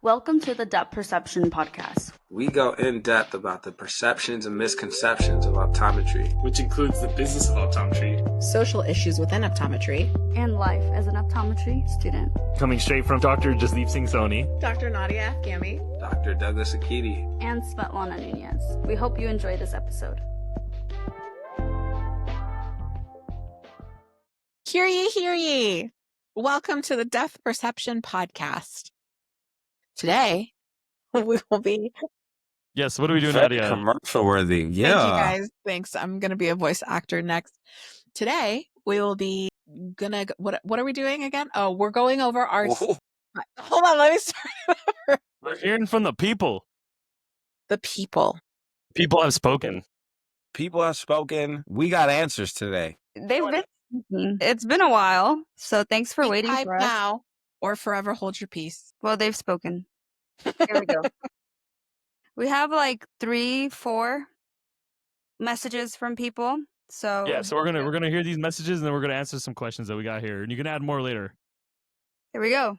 Welcome to the Depth Perception Podcast. We go in depth about the perceptions and misconceptions of optometry, which includes the business of optometry, social issues within optometry, and life as an optometry student. Coming straight from Dr. Jasdeep Singh Soni, Dr. Nadia Afghami, Dr. Douglas Akiti, and Svetlana Nunez. We hope you enjoy this episode. Hear ye, hear ye. Welcome to the Depth Perception Podcast. Today, we will be... Yes, what are we doing, Nadia? Commercial worthy. Yeah. Thank you guys. Thanks. I'm going to be a voice actor next. Today, we will be gonna... What are we doing again? Oh, we're going over our... Hold on, let me start over. We're hearing from the people. The people. People have spoken. People have spoken. We got answers today. They've been... It's been a while, so thanks for waiting for us. Now or forever hold your peace. Well, they've spoken. Here we go. We have like 3-4 messages from people. So yeah, so we're gonna hear these messages and then we're gonna answer some questions that we got here, and you can add more later. Here we go.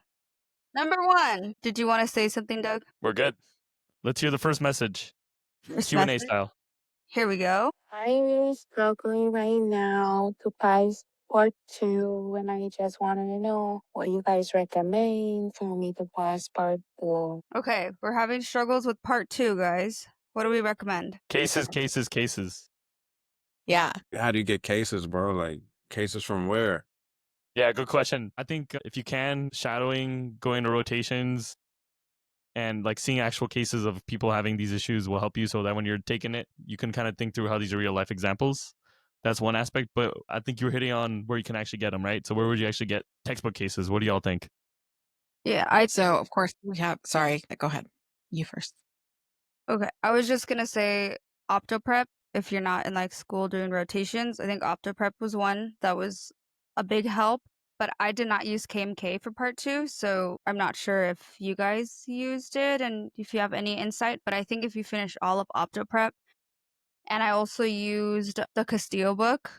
Number 1. Did you want to say something, Doug? We're good. Let's hear the first message. Q&A message? style. Here we go. I'm really struggling right now to pass part 2, and I just wanted to know what you guys recommend for me to pass part 2. Okay, we're having struggles with part 2, guys. What do we recommend? Cases. Yeah. How do you get cases, bro? Like, cases from where? Yeah, good question. I think if you can, shadowing, going to rotations, and like seeing actual cases of people having these issues will help you, so that when you're taking it, you can kind of think through how these are real life examples. That's one aspect, but I think you're hitting on where you can actually get them, right? So where would you actually get textbook cases? What do y'all think? Yeah, So, of course, we have... Sorry, go ahead. You first. Okay, I was just going to say opto prep. If you're not in like school doing rotations, I think opto prep was one that was a big help. But I did not use KMK for part 2, so I'm not sure if you guys used it and if you have any insight. But I think if you finish all of opto prep, and I also used the Castillo book.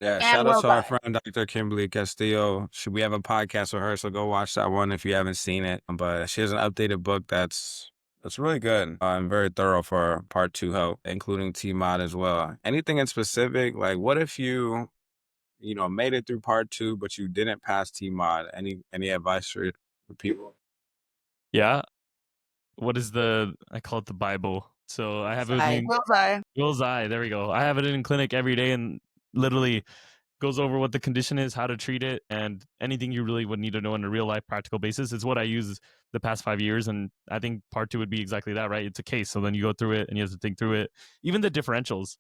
Yeah, shout out to our friend Dr. Kimberly Castillo. We have a podcast with her, so go watch that one if you haven't seen it. But she has an updated book that's really good and very thorough for part 2 help, including T-Mod as well. Anything in specific, like what if you made it through part 2, but you didn't pass T-Mod? Any advice for people? Yeah. What is I call it the Bible. So I have it with me. Will's Eye. There we go. I have it in clinic every day and literally goes over what the condition is, how to treat it, and anything you really would need to know on a real life practical basis. It's what I use the past 5 years, and I think part 2 would be exactly that, right? It's a case, so then you go through it and you have to think through it. Even the differentials.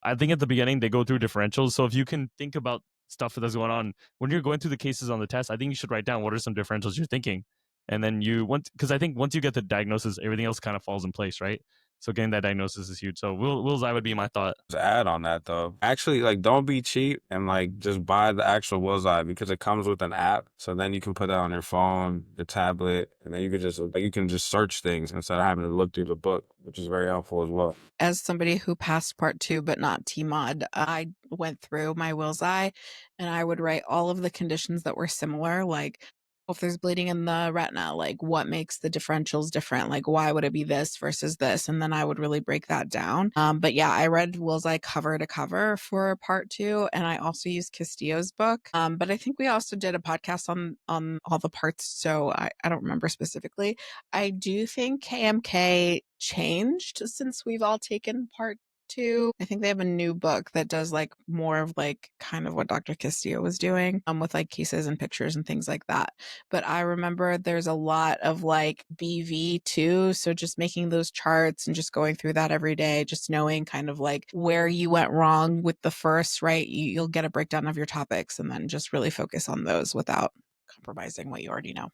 I think at the beginning they go through differentials. So if you can think about stuff that's going on when you're going through the cases on the test, I think you should write down what are some differentials you're thinking. And then because I think once you get the diagnosis, everything else kind of falls in place, right? So getting that diagnosis is huge. So Will's Eye would be my thought. Just add on that though. Actually, like, don't be cheap and like just buy the actual Will's Eye, because it comes with an app. So then you can put that on your phone, your tablet, and then you can just search things instead of having to look through the book, which is very helpful as well. As somebody who passed part 2 but not T-Mod, I went through my Will's Eye and I would write all of the conditions that were similar, like if there's bleeding in the retina, like what makes the differentials different? Like why would it be this versus this? And then I would really break that down. But yeah, I read Will's Eye cover to cover for part 2, and I also used Castillo's book. But I think we also did a podcast on all the parts, so I don't remember specifically. I do think KMK changed since we've all taken part 2. I think they have a new book that does like more of like kind of what Dr. Castillo was doing with like cases and pictures and things like that. But I remember there's a lot of like BV too. So just making those charts and just going through that every day, just knowing kind of like where you went wrong with the first, right? You'll get a breakdown of your topics and then just really focus on those without compromising what you already know.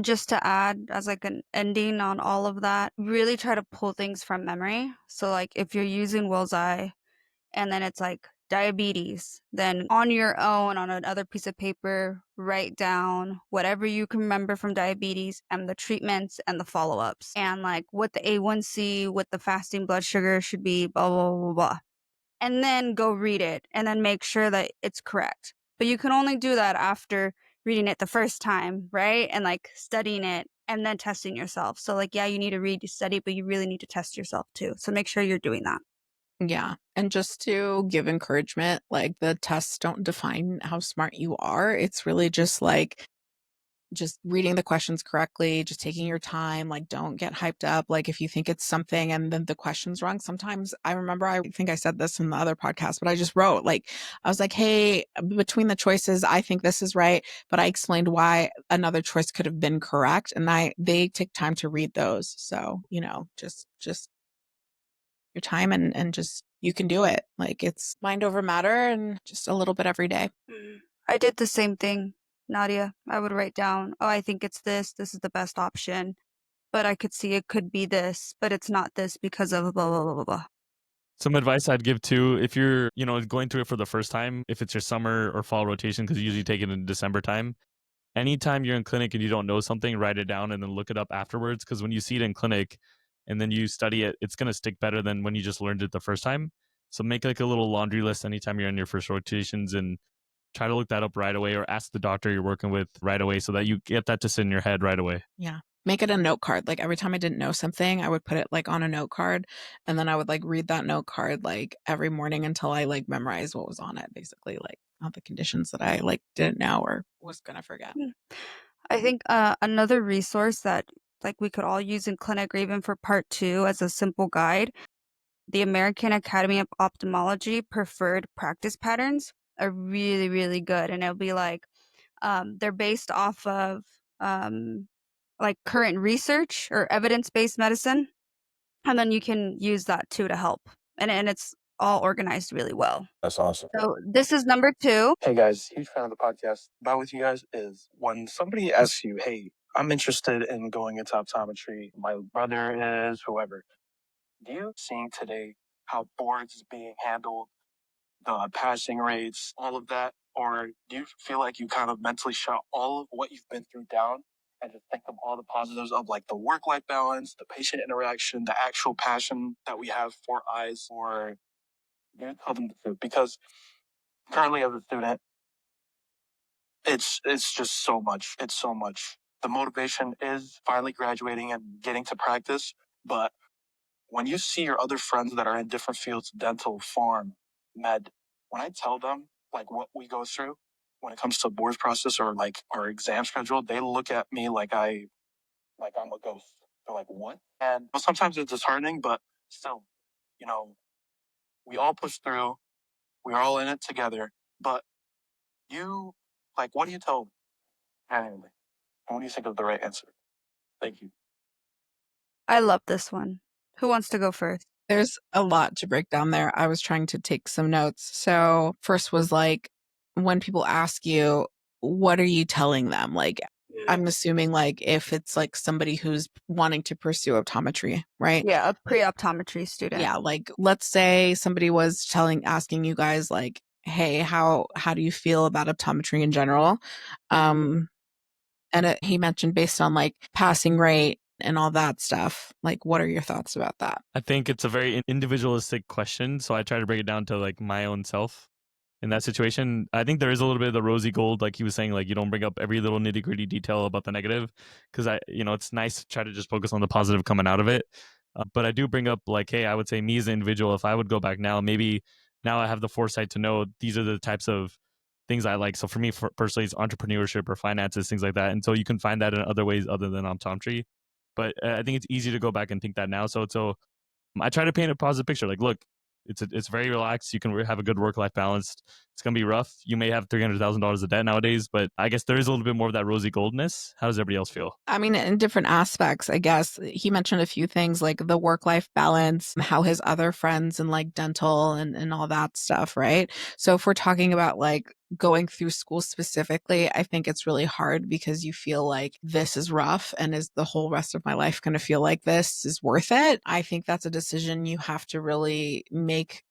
Just to add as like an ending on all of that, really try to pull things from memory. So like if you're using Will's Eye and then it's like diabetes, then on your own on another piece of paper, write down whatever you can remember from diabetes and the treatments and the follow-ups and like what the A1C, what the fasting blood sugar should be, blah, blah, blah, blah. And then go read it and then make sure that it's correct. But you can only do that after reading it the first time, right? And like studying it and then testing yourself. So like, yeah, you need to read, you study, but you really need to test yourself too. So make sure you're doing that. Yeah. And just to give encouragement, like the tests don't define how smart you are. It's really just like just reading the questions correctly, just taking your time, like don't get hyped up. Like if you think it's something and then the question's wrong, sometimes I remember, I think I said this in the other podcast, but I just wrote like, I was like, hey, between the choices, I think this is right. But I explained why another choice could have been correct. And they take time to read those. So, just your time and just, you can do it. Like it's mind over matter and just a little bit every day. I did the same thing, Nadia. I would write down, oh, I think it's this. This is the best option. But I could see it could be this, but it's not this because of blah, blah, blah, blah, blah. Some advice I'd give too, if you're, going through it for the first time, if it's your summer or fall rotation, because you usually take it in December time, anytime you're in clinic and you don't know something, write it down and then look it up afterwards. Because when you see it in clinic and then you study it, it's going to stick better than when you just learned it the first time. So make like a little laundry list anytime you're in your first rotations and try to look that up right away, or ask the doctor you're working with right away so that you get that to sit in your head right away. Yeah. Make it a note card. Like every time I didn't know something, I would put it like on a note card, and then I would like read that note card like every morning until I like memorized what was on it, basically, like all the conditions that I like didn't know or was going to forget. I think another resource that like we could all use in clinic or even for part 2 as a simple guide, the American Academy of Ophthalmology preferred practice patterns are really, really good. And it'll be like, they're based off of like current research or evidence-based medicine. And then you can use that too to help. And it's all organized really well. That's awesome. So this is number 2. Hey guys, huge fan of the podcast. About with you guys is when somebody asks you, hey, I'm interested in going into optometry, my brother is, whoever. Do you seeing today how boards is being handled, the passing rates, all of that? Or do you feel like you kind of mentally shut all of what you've been through down and just think of all the positives of like the work-life balance, the patient interaction, the actual passion that we have for eyes? Or do you tell them the truth? Because currently as a student, it's just so much. It's so much. The motivation is finally graduating and getting to practice, but when you see your other friends that are in different fields, dental, farm, med, when I tell them like what we go through when it comes to boards process or like our exam schedule, they look at me like I'm a ghost. They're like, what? And sometimes it's disheartening, but still, you know, we all push through. We're all in it together. But you, like, what do you tell annually? What do you think of the right answer? Thank you. I love this one. Who wants to go first? There's a lot to break down there. I was trying to take some notes. So first was like, when people ask you, what are you telling them? Like, I'm assuming like if it's like somebody who's wanting to pursue optometry, right? Yeah, a pre-optometry student. Yeah, like let's say somebody was asking you guys like, hey, how do you feel about optometry in general? And he mentioned based on like passing rate and all that stuff. Like, what are your thoughts about that? I think it's a very individualistic question, so I try to break it down to like my own self. In that situation, I think there is a little bit of the rosy gold, like he was saying, like you don't bring up every little nitty gritty detail about the negative, because it's nice to try to just focus on the positive coming out of it. But I do bring up like, hey, I would say me as an individual, if I would go back now, maybe now I have the foresight to know these are the types of things I like. So for me, personally, it's entrepreneurship or finances, things like that. And so you can find that in other ways other than optometry. But I think it's easy to go back and think that now. So I try to paint a positive picture. Like, look, it's very relaxed. You can have a good work-life balance. It's gonna be rough. You may have $300,000 of debt nowadays, but I guess there is a little bit more of that rosy goldness. How does everybody else feel? I mean, in different aspects, I guess he mentioned a few things like the work-life balance, how his other friends in like dental and all that stuff, right? So if we're talking about like going through school specifically, I think it's really hard because you feel like this is rough, and is the whole rest of my life going to feel like this is worth it? I think that's a decision you have to really make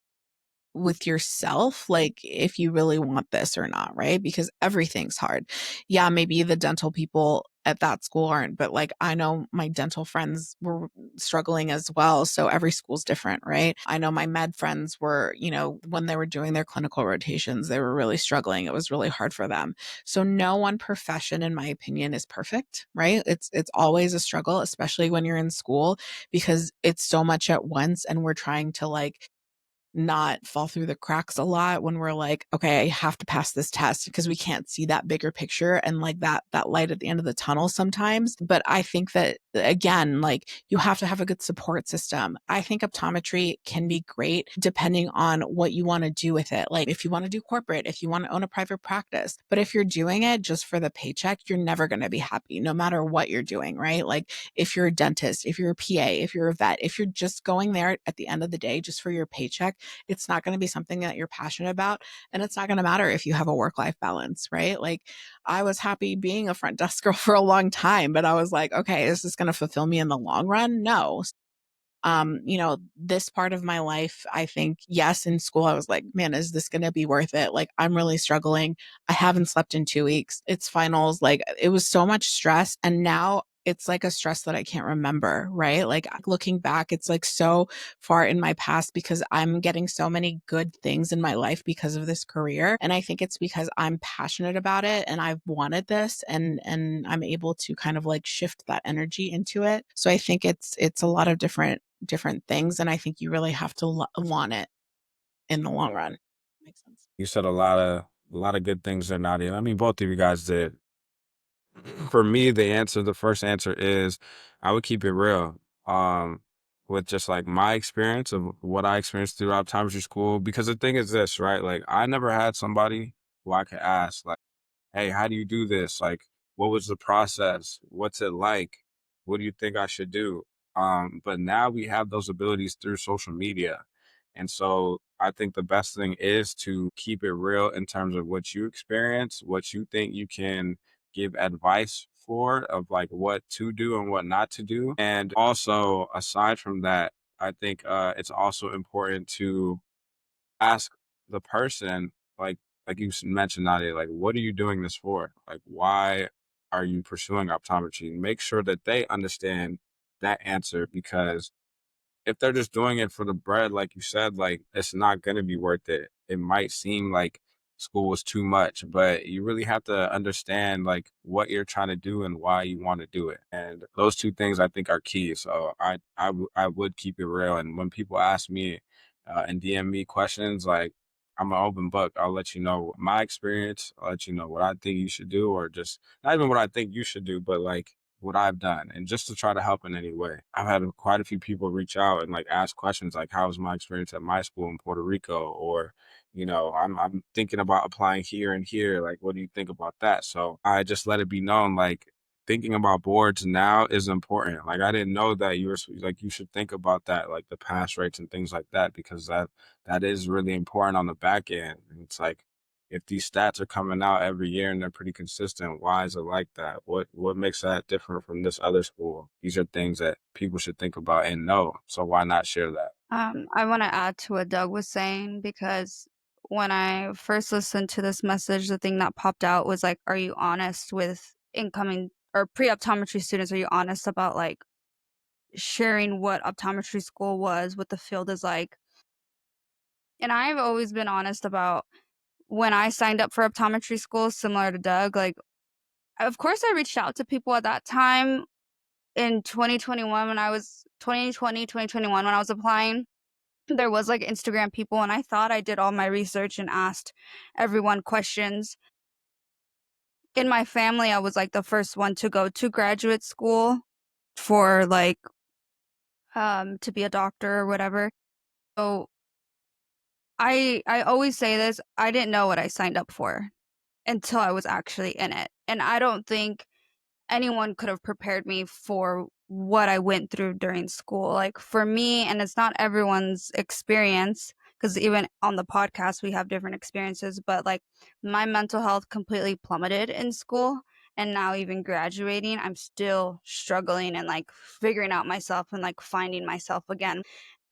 with yourself, like if you really want this or not, right? Because everything's hard. Yeah, maybe the dental people at that school aren't, but like I know my dental friends were struggling as well. So every school's different, right? I know my med friends were, when they were doing their clinical rotations, they were really struggling. It was really hard for them. So no one profession, in my opinion, is perfect, right? It's always a struggle, especially when you're in school, because it's so much at once and we're trying to like not fall through the cracks a lot when we're like, okay, I have to pass this test, because we can't see that bigger picture and like that light at the end of the tunnel sometimes. But I think that again, like you have to have a good support system. I think optometry can be great depending on what you want to do with it. Like if you want to do corporate, if you want to own a private practice, but if you're doing it just for the paycheck, you're never going to be happy no matter what you're doing, right? Like if you're a dentist, if you're a PA, if you're a vet, if you're just going there at the end of the day just for your paycheck, it's not going to be something that you're passionate about. And it's not going to matter if you have a work-life balance, right? Like I was happy being a front desk girl for a long time, but I was like, okay, is this going to fulfill me in the long run? No. This part of my life, I think, yes, in school, I was like, man, is this going to be worth it? Like, I'm really struggling. I haven't slept in 2 weeks. It's finals. Like, it was so much stress. And now it's like a stress that I can't remember, right? Like, looking back, it's like so far in my past because I'm getting so many good things in my life because of this career. And I think it's because I'm passionate about it and I've wanted this and I'm able to kind of like shift that energy into it. So I think it's a lot of different things, and I think you really have to want it in the long run. Makes sense. You said a lot of good things there, Nadia. I mean, both of you guys did. For me, the first answer is I would keep it real. With just like my experience of what I experienced through optometry school. Because the thing is this, right? Like I never had somebody who I could ask, like, hey, how do you do this? Like, what was the process? What's it like? What do you think I should do? But now we have those abilities through social media. And so I think the best thing is to keep it real in terms of what you experience, what you think you can give advice for, of like what to do and what not to do. And also, aside from that, I think it's also important to ask the person, like you mentioned, Nadia, like, what are you doing this for? Like, why are you pursuing optometry? Make sure that they understand that answer, because if they're just doing it for the bread, like you said, like it's not gonna be worth it. It might seem like school was too much, but you really have to understand like what you're trying to do and why you want to do it. And those two things I think are key. So I would keep it real. And when people ask me and DM me questions, like I'm an open book. I'll let you know my experience. I'll let you know what I think you should do, or just not even what I think you should do, but like what I've done, and just to try to help in any way. I've had quite a few people reach out and like ask questions like, how was my experience at my school in Puerto Rico? Or, I'm thinking about applying here and here. Like, what do you think about that? So I just let it be known, like, thinking about boards now is important. Like, I didn't know that you should think about that, like the pass rates and things like that, because that is really important on the back end. And it's like, if these stats are coming out every year and they're pretty consistent, why is it like that? What makes that different from this other school? These are things that people should think about and know. So why not share that? I want to add to what Doug was saying, because when I first listened to this message, the thing that popped out was like, are you honest with incoming or pre-optometry students? Are you honest about like sharing what optometry school was, what the field is like? And I've always been honest about when I signed up for optometry school, similar to Doug. Like, of course, I reached out to people at that time in 2021 when I was 2020, 2021 when I was applying. There was like Instagram people, and I thought I did all my research and asked everyone questions. In my family, I was like the first one to go to graduate school for like to be a doctor or whatever. So I always say this, I didn't know what I signed up for until I was actually in it. And I don't think anyone could have prepared me for what I went through during school. Like for me, and it's not everyone's experience, because even on the podcast we have different experiences, but like my mental health completely plummeted in school. And now even graduating, I'm still struggling and like figuring out myself and like finding myself again.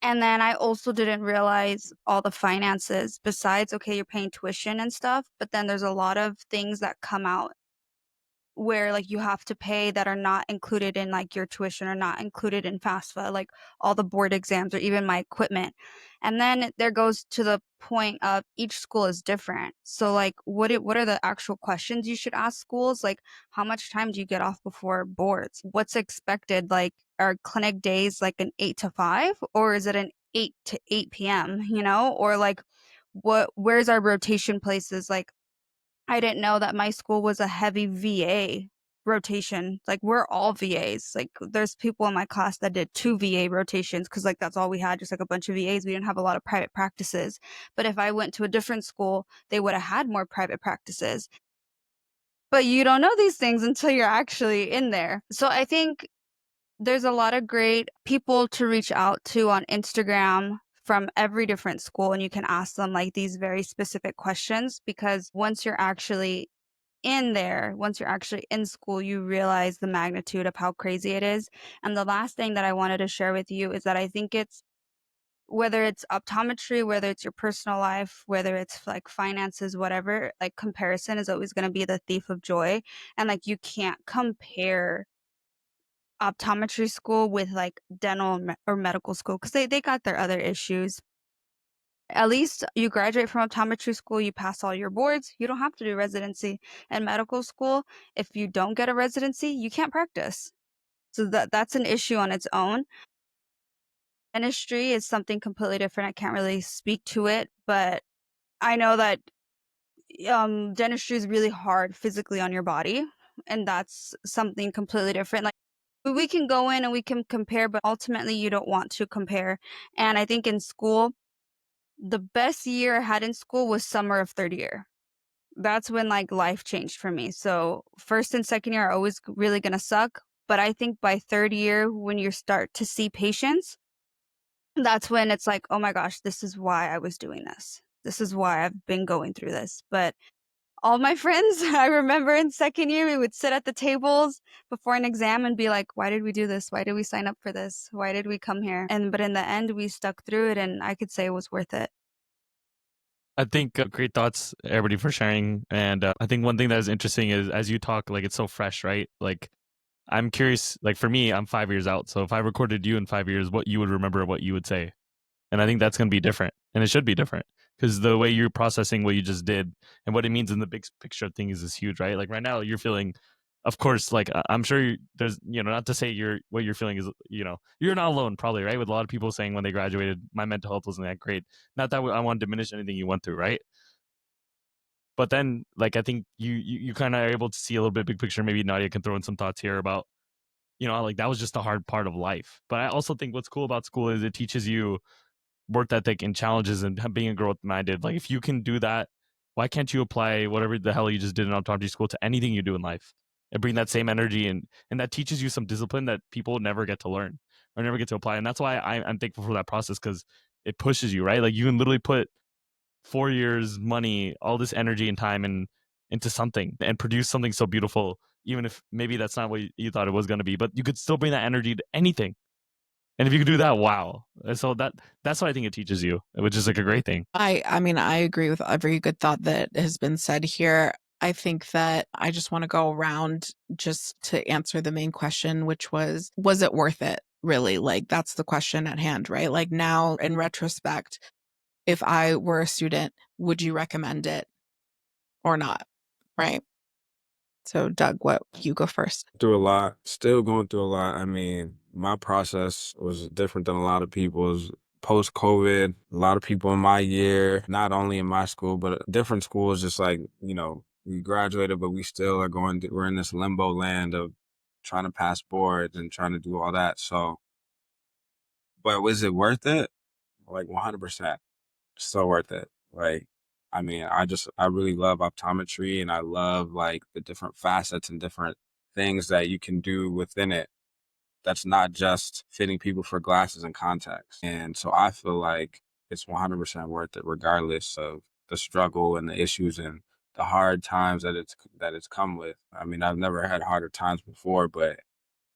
And then I also didn't realize all the finances besides, okay, you're paying tuition and stuff, but then there's a lot of things that come out where like you have to pay that are not included in like your tuition or not included in FAFSA, like all the board exams or even my equipment. And then there goes to the point of each school is different. So like what are the actual questions you should ask schools? Like how much time do you get off before boards? What's expected? Like are clinic days like an 8 to 5 or is it an 8 to 8 p.m., you know? Or like where's our rotation places? Like I didn't know that my school was a heavy VA rotation. Like we're all VAs. Like there's people in my class that did 2 VA rotations because like that's all we had, just like a bunch of VAs. We didn't have a lot of private practices. But if I went to a different school, they would have had more private practices. But you don't know these things until you're actually in there. So I think there's a lot of great people to reach out to on Instagram from every different school, and you can ask them like these very specific questions because once you're actually in there, once you're actually in school, you realize the magnitude of how crazy it is. And the last thing that I wanted to share with you is that I think it's whether it's optometry, whether it's your personal life, whether it's like finances, whatever, like comparison is always going to be the thief of joy. And like you can't compare optometry school with like dental or medical school because they got their other issues. At least you graduate from optometry school, you pass all your boards, you don't have to do residency. And medical school, if you don't get a residency, you can't practice. So that's an issue on its own. Dentistry is something completely different. I can't really speak to it, but I know that dentistry is really hard physically on your body, and that's something completely different. Like we can go in and we can compare, but ultimately you don't want to compare. And I think in school, the best year I had in school was summer of third year. That's when like life changed for me. So first and second year are always really gonna suck. But I think by third year, when you start to see patients, that's when it's like, oh my gosh, this is why I was doing this. This is why I've been going through this. But all my friends, I remember in second year, we would sit at the tables before an exam and be like, why did we do this? Why did we sign up for this? Why did we come here? But in the end, we stuck through it and I could say it was worth it. I think great thoughts, everybody, for sharing. And I think one thing that is interesting is as you talk, like it's so fresh, right? Like I'm curious, like for me, I'm 5 years out. So if I recorded you in 5 years, what you would remember, what you would say. And I think that's going to be different. And it should be different because the way you're processing what you just did and what it means in the big picture of things is huge, right? Like right now you're feeling, of course, like I'm sure there's, not to say what you're feeling is, you're not alone probably, right? With a lot of people saying when they graduated, my mental health wasn't that great. Not that I want to diminish anything you went through, right? But then like, I think you kind of are able to see a little bit big picture. Maybe Nadia can throw in some thoughts here about, like that was just a hard part of life. But I also think what's cool about school is it teaches you work ethic and challenges and being a growth minded. Like if you can do that, why can't you apply whatever the hell you just did in optometry school to anything you do in life and bring that same energy and that teaches you some discipline that people never get to learn or never get to apply. And that's why I'm thankful for that process because it pushes you, right? Like you can literally put 4 years, money, all this energy and time into something and produce something so beautiful, even if maybe that's not what you thought it was going to be, but you could still bring that energy to anything. And if you could do that, wow. So that's what I think it teaches you, which is like a great thing. I mean, I agree with every good thought that has been said here. I think that I just want to go around just to answer the main question, which was it worth it? Really? Like that's the question at hand, right? Like now in retrospect, if I were a student, would you recommend it or not? Right? So Doug, you go first. Through a lot, still going through a lot. I mean, my process was different than a lot of people's. Post-COVID, a lot of people in my year, not only in my school, but different schools, just like, we graduated, but we still are we're in this limbo land of trying to pass boards and trying to do all that. So, but was it worth it? Like 100%. So worth it. Like, I mean, I really love optometry and I love like the different facets and different things that you can do within it. That's not just fitting people for glasses and contacts. And so I feel like it's 100% worth it, regardless of the struggle and the issues and the hard times that it's come with. I mean, I've never had harder times before, but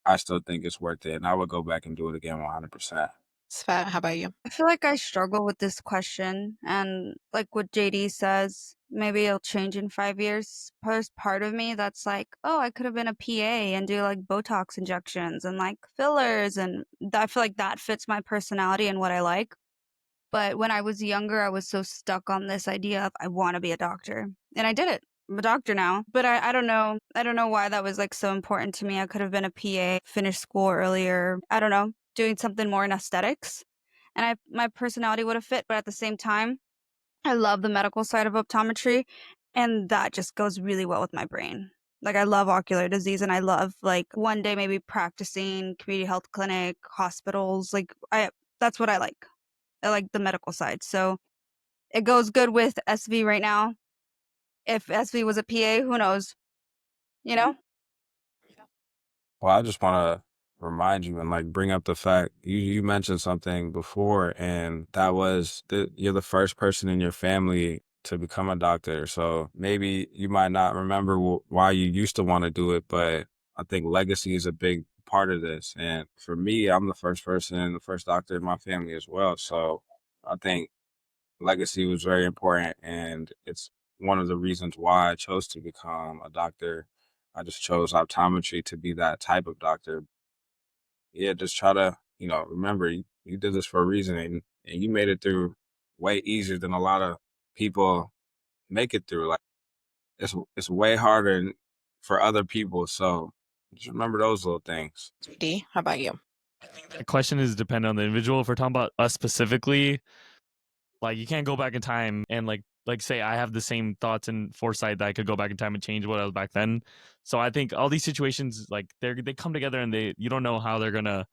I still think it's worth it. And I would go back and do it again 100%. Svet, how about you? I feel like I struggle with this question, and like what JD says, maybe it'll change in 5 years. There's part of me that's like, oh, I could have been a PA and do like Botox injections and like fillers, and I feel like that fits my personality and what I like. But when I was younger, I was so stuck on this idea of I want to be a doctor, and I did it. I'm a doctor now, but I don't know. I don't know why that was like so important to me. I could have been a PA, finished school earlier. I don't know, doing something more in aesthetics, and my personality would have fit. But at the same time, I love the medical side of optometry, and that just goes really well with my brain. Like I love ocular disease, and I love like one day maybe practicing community health clinic, hospitals. Like I, that's what I like. I like the medical side. So it goes good with SV right now. If SV was a PA, who knows? You know? Well, I just want to remind you and like bring up the fact you mentioned something before, and that was that you're the first person in your family to become a doctor. So maybe you might not remember why you used to want to do it, but I think legacy is a big part of this. And for me, I'm the first person, the first doctor in my family as well. So I think legacy was very important, and it's one of the reasons why I chose to become a doctor. I just chose optometry to be that type of doctor. Yeah, just try to, remember you did this for a reason, and you made it through way easier than a lot of people make it through. Like it's way harder for other people. So just remember those little things. D, how about you? The question is dependent on the individual. If we're talking about us specifically, like you can't go back in time and like say I have the same thoughts and foresight that I could go back in time and change what I was back then. So I think all these situations like they come together and you don't know how they're gonna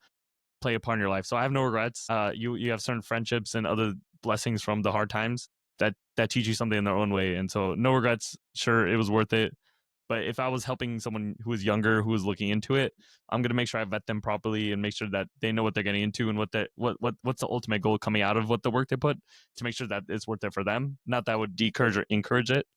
play a part in your life. So I have no regrets. You have certain friendships and other blessings from the hard times that teach you something in their own way. And so no regrets. Sure, it was worth it. But if I was helping someone who was younger, who was looking into it, I'm gonna make sure I vet them properly and make sure that they know what they're getting into and what's the ultimate goal coming out of what the work they put to make sure that it's worth it for them. Not that I would encourage or encourage it.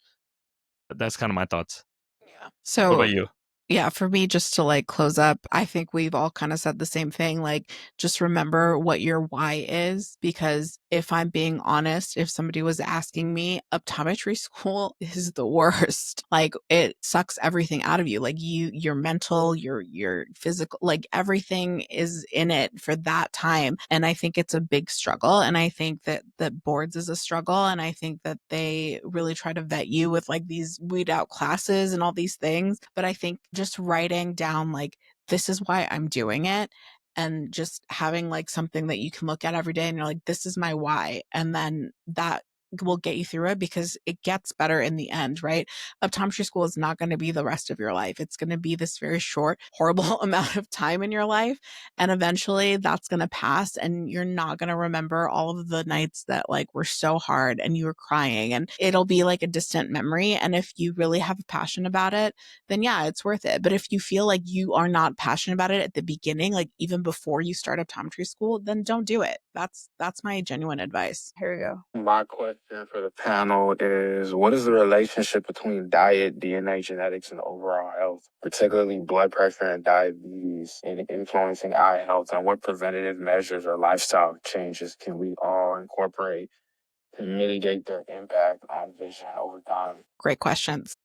But that's kind of my thoughts. Yeah. What So about you? yeah, for me, just to like close up, I think we've all kind of said the same thing. Like, just remember what your why is. Because if I'm being honest, if somebody was asking me, optometry school is the worst. Like, it sucks everything out of you. Like, your mental, your physical, like everything is in it for that time. And I think it's a big struggle. And I think that boards is a struggle. And I think that they really try to vet you with like these weed out classes and all these things. But I think just writing down like this is why I'm doing it, and just having like something that you can look at every day and you're like, this is my why, and then that will get you through it, because it gets better in the end, right? Optometry school is not going to be the rest of your life. It's going to be this very short, horrible amount of time in your life, and eventually that's going to pass, and you're not going to remember all of the nights that like were so hard and you were crying, and it'll be like a distant memory. And if you really have a passion about it, then yeah, it's worth it. But if you feel like you are not passionate about it at the beginning, like even before you start optometry school, then don't do it. That's my genuine advice. Here we go. My question for the panel is, what is the relationship between diet, DNA, genetics, and overall health, particularly blood pressure and diabetes, in influencing eye health, and what preventative measures or lifestyle changes can we all incorporate to mitigate their impact on vision over time? Great questions.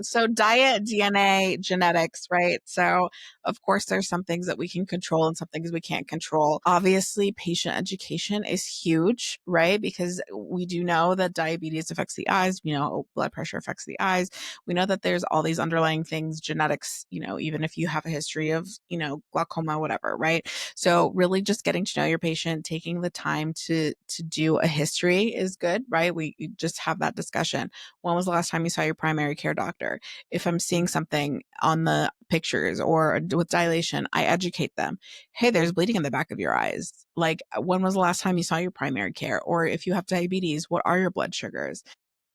So diet, DNA, genetics, right? So of course there's some things that we can control and some things we can't control. Obviously, patient education is huge, right? Because we do know that diabetes affects the eyes, blood pressure affects the eyes. We know that there's all these underlying things, genetics, even if you have a history of, glaucoma, whatever, right? So really just getting to know your patient, taking the time to do a history is good, right? We just have that discussion. When was the last time you saw your primary care doctor? If I'm seeing something on the pictures or with dilation, I educate them. Hey, there's bleeding in the back of your eyes. Like, when was the last time you saw your primary care? Or if you have diabetes, what are your blood sugars?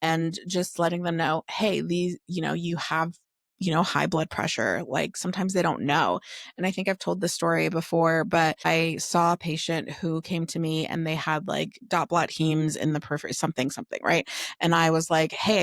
And just letting them know, hey, these, you have high blood pressure. Like sometimes they don't know. And I think I've told this story before, but I saw a patient who came to me and they had like dot blot hemes in the periphery, something, right? And I was like, hey,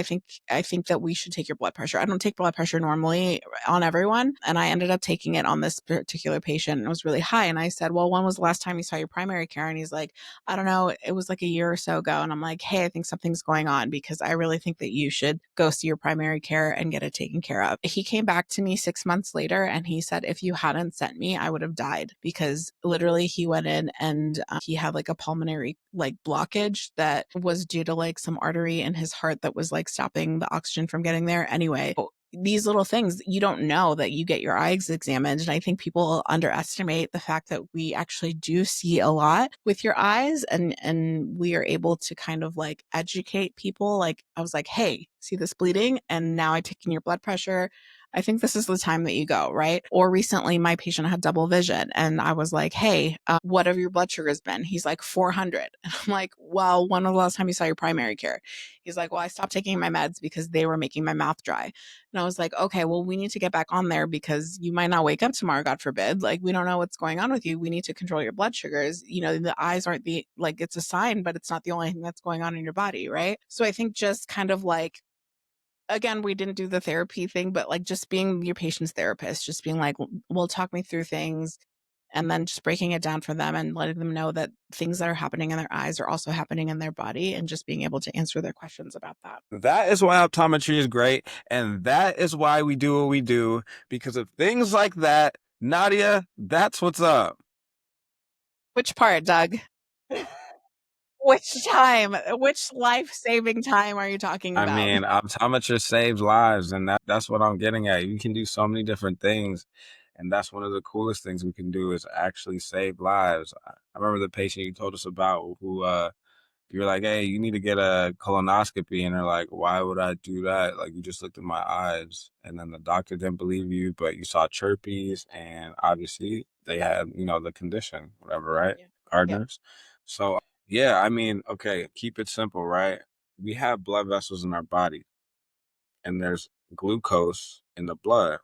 I think that we should take your blood pressure. I don't take blood pressure normally on everyone. And I ended up taking it on this particular patient and it was really high. And I said, well, when was the last time you saw your primary care? And he's like, I don't know. It was like a year or so ago. And I'm like, hey, I think something's going on because I really think that you should go see your primary care and get it taken care of. He came back to me 6 months later and he said, if you hadn't sent me, I would have died because literally he went in and he had like a pulmonary like blockage that was due to like some artery in his heart that was like stopping the oxygen from getting there. Anyway, these little things you don't know that you get your eyes examined. And I think people underestimate the fact that we actually do see a lot with your eyes and we are able to kind of like educate people. Like I was like, hey, see this bleeding? And now I'm taking your blood pressure. I think this is the time that you go, right? Or recently my patient had double vision and I was like, hey, what have your blood sugars been? He's like 400. And I'm like, well, when was the last time you saw your primary care? He's like, well, I stopped taking my meds because they were making my mouth dry. And I was like, okay, well, we need to get back on there because you might not wake up tomorrow, God forbid. Like, we don't know what's going on with you. We need to control your blood sugars. The eyes aren't it's a sign, but it's not the only thing that's going on in your body, right? So I think just kind of like, again, we didn't do the therapy thing, but like just being your patient's therapist, just being like, well, talk me through things. And then just breaking it down for them and letting them know that things that are happening in their eyes are also happening in their body and just being able to answer their questions about that. That is why optometry is great. And that is why we do what we do. Because of things like that, Nadia, that's what's up. Which part, Doug? Which time? Which life-saving time are you talking about? I mean, optometry saves lives, and that's what I'm getting at. You can do so many different things, and that's one of the coolest things we can do is actually save lives. I remember the patient you told us about who you're like, hey, you need to get a colonoscopy, and they're like, why would I do that? Like, you just looked at my eyes, and then the doctor didn't believe you, but you saw chirpies, and obviously they had, the condition, whatever, right? Yeah. Gardner's. So yeah, I mean, okay, keep it simple, right? We have blood vessels in our body, and there's glucose in the blood.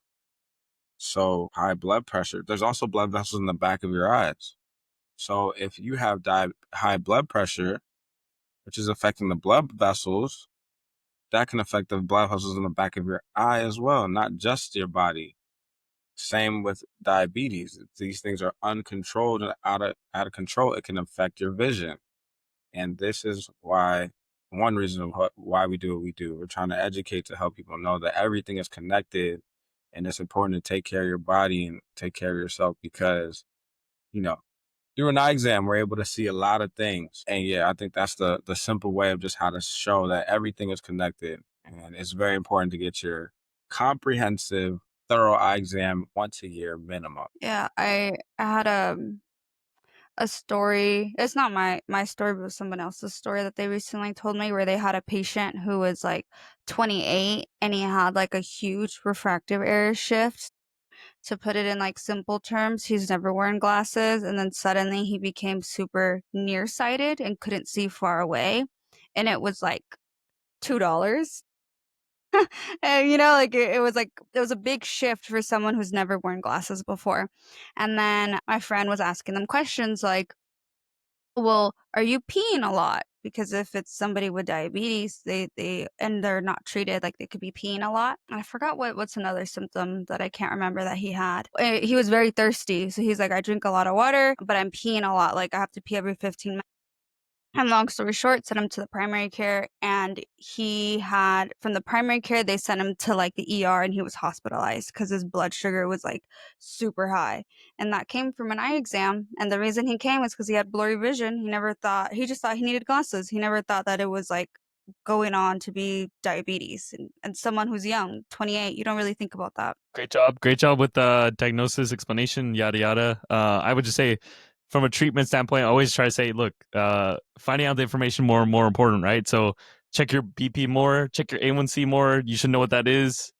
So high blood pressure, there's also blood vessels in the back of your eyes. So if you have high blood pressure, which is affecting the blood vessels, that can affect the blood vessels in the back of your eye as well, not just your body. Same with diabetes. If these things are uncontrolled and out of control, it can affect your vision. And this is one reason why we do what we do. We're trying to educate to help people know that everything is connected and it's important to take care of your body and take care of yourself because, through an eye exam, we're able to see a lot of things. And yeah, I think that's the simple way of just how to show that everything is connected. And it's very important to get your comprehensive, thorough eye exam once a year minimum. Yeah, I had a story. It's not my story, but someone else's story that they recently told me where they had a patient who was like 28 and he had like a huge refractive error shift. To put it in like simple terms, he's never worn glasses and then suddenly he became super nearsighted and couldn't see far away. And it was like $2. And like it was like it was a big shift for someone who's never worn glasses before. And then my friend was asking them questions like, well, are you peeing a lot? Because if it's somebody with diabetes, and they're not treated, like they could be peeing a lot. I forgot what's another symptom that I can't remember that he had. He was very thirsty, so he's like, I drink a lot of water, but I'm peeing a lot. Like I have to pee every 15 minutes. And long story short, sent him to the primary care, and from the primary care, they sent him to like the ER, and he was hospitalized because his blood sugar was like super high. And that came from an eye exam. And the reason he came was because he had blurry vision. He just thought he needed glasses. He never thought that it was like going on to be diabetes. And someone who's young, 28, you don't really think about that. Great job with the diagnosis, explanation, yada yada. I would just say, from a treatment standpoint, I always try to say, look, finding out the information more and more important, right? So check your BP more, check your A1C more. You should know what that is.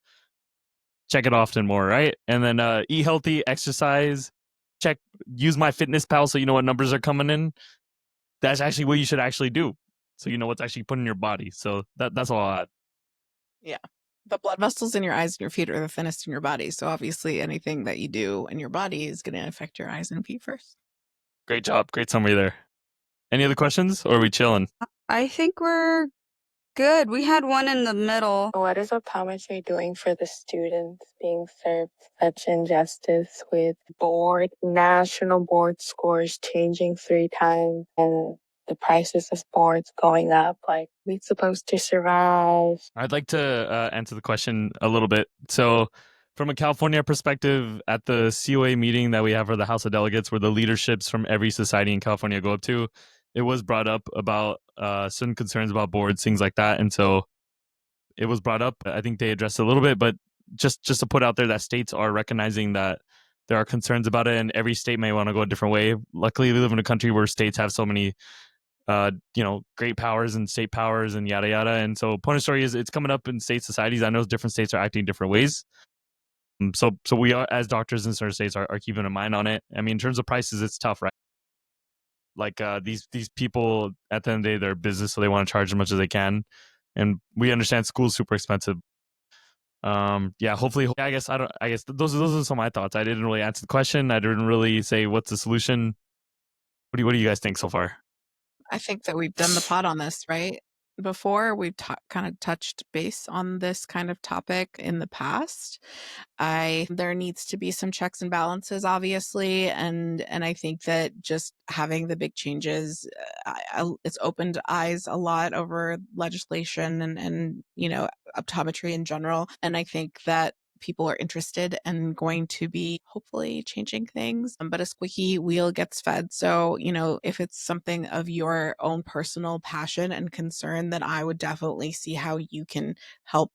Check it often more, right? And then eat healthy, exercise, use MyFitnessPal so you know what numbers are coming in. That's actually what you should actually do, so you know what's actually put in your body. So that's all I'll add. Yeah. The blood vessels in your eyes and your feet are the thinnest in your body. So obviously anything that you do in your body is going to affect your eyes and feet first. Great job. Great summary there. Any other questions, or are we chilling? I think we're good. We had one in the middle. What is optometry doing for the students being served such injustice with national board scores changing 3 times and the prices of boards going up? Like, we supposed to survive? I'd like to answer the question a little bit. So, from a California perspective, at the COA meeting that we have for the House of Delegates, where the leaderships from every society in California go up to, it was brought up about certain concerns about boards, things like that. And so it was brought up. I think they addressed it a little bit, but just to put out there that states are recognizing that there are concerns about it, and every state may want to go a different way. Luckily, we live in a country where states have so many great powers and state powers and yada yada. And so point of story is it's coming up in state societies. I know different states are acting different ways. So we are, as doctors in certain states, are keeping an eye on it. I mean, in terms of prices, it's tough, right? Like these people at the end of the day, they're business, so they want to charge as much as they can. And we understand school's super expensive. Hopefully, I guess those are some of my thoughts. I didn't really answer the question. I didn't really say what's the solution. What do you guys think so far? I think that we've done the pod on this, right? Before we've kind of touched base on this kind of topic in the past. There needs to be some checks and balances, obviously, and I think that just having the big changes, it's opened eyes a lot over legislation and optometry in general, and I think that people are interested and going to be hopefully changing things. But a squeaky wheel gets fed. So, if it's something of your own personal passion and concern, then I would definitely see how you can help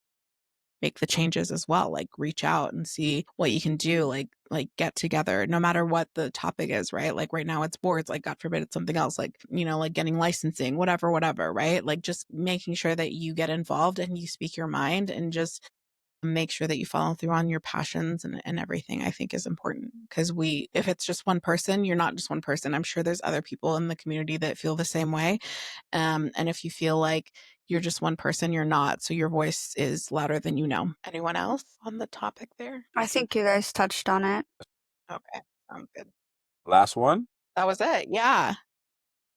make the changes as well. Like reach out and see what you can do, like get together, no matter what the topic is, right? Like right now it's boards, like God forbid it's something else, like, like getting licensing, whatever, right? Like just making sure that you get involved and you speak your mind and just make sure that you follow through on your passions and everything, I think is important. Because if it's just one person, you're not just one person. I'm sure there's other people in the community that feel the same way. And if you feel like you're just one person, you're not. So your voice is louder than you know. Anyone else on the topic there? I think you guys touched on it. Okay, sounds good. Last one? That was it. Yeah.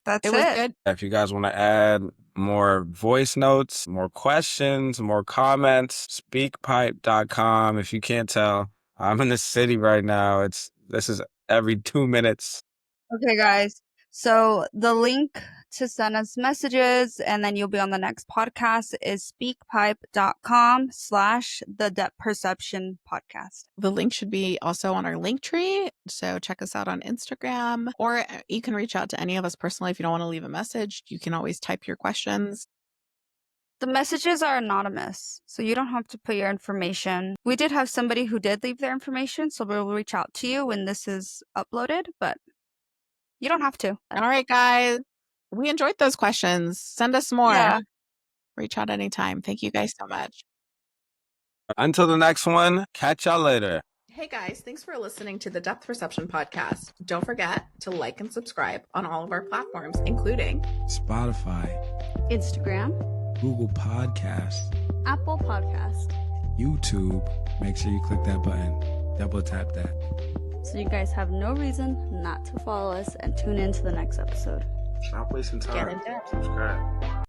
That's it. Was good. If you guys want to add more voice notes, more questions, more comments, speakpipe.com. If you can't tell, I'm in the city right now. This is every 2 minutes. Okay, guys. So the link to send us messages and then you'll be on the next podcast is speakpipe.com/the depth perception podcast. The link should be also on our link tree. So check us out on Instagram, or you can reach out to any of us personally. If you don't want to leave a message, you can always type your questions. The messages are anonymous, so you don't have to put your information. We did have somebody who did leave their information, so we'll reach out to you when this is uploaded, but you don't have to. All right, guys. We enjoyed those questions. Send us more. Yeah. Reach out anytime. Thank you guys so much. Until the next one, catch y'all later. Hey guys, thanks for listening to the Depth Perception Podcast. Don't forget to like and subscribe on all of our platforms, including Spotify, Instagram, Google Podcasts, Apple Podcast, YouTube. Make sure you click that button. Double tap that. So you guys have no reason not to follow us and tune in to the next episode. Stop wasting time. Get in depth. Subscribe.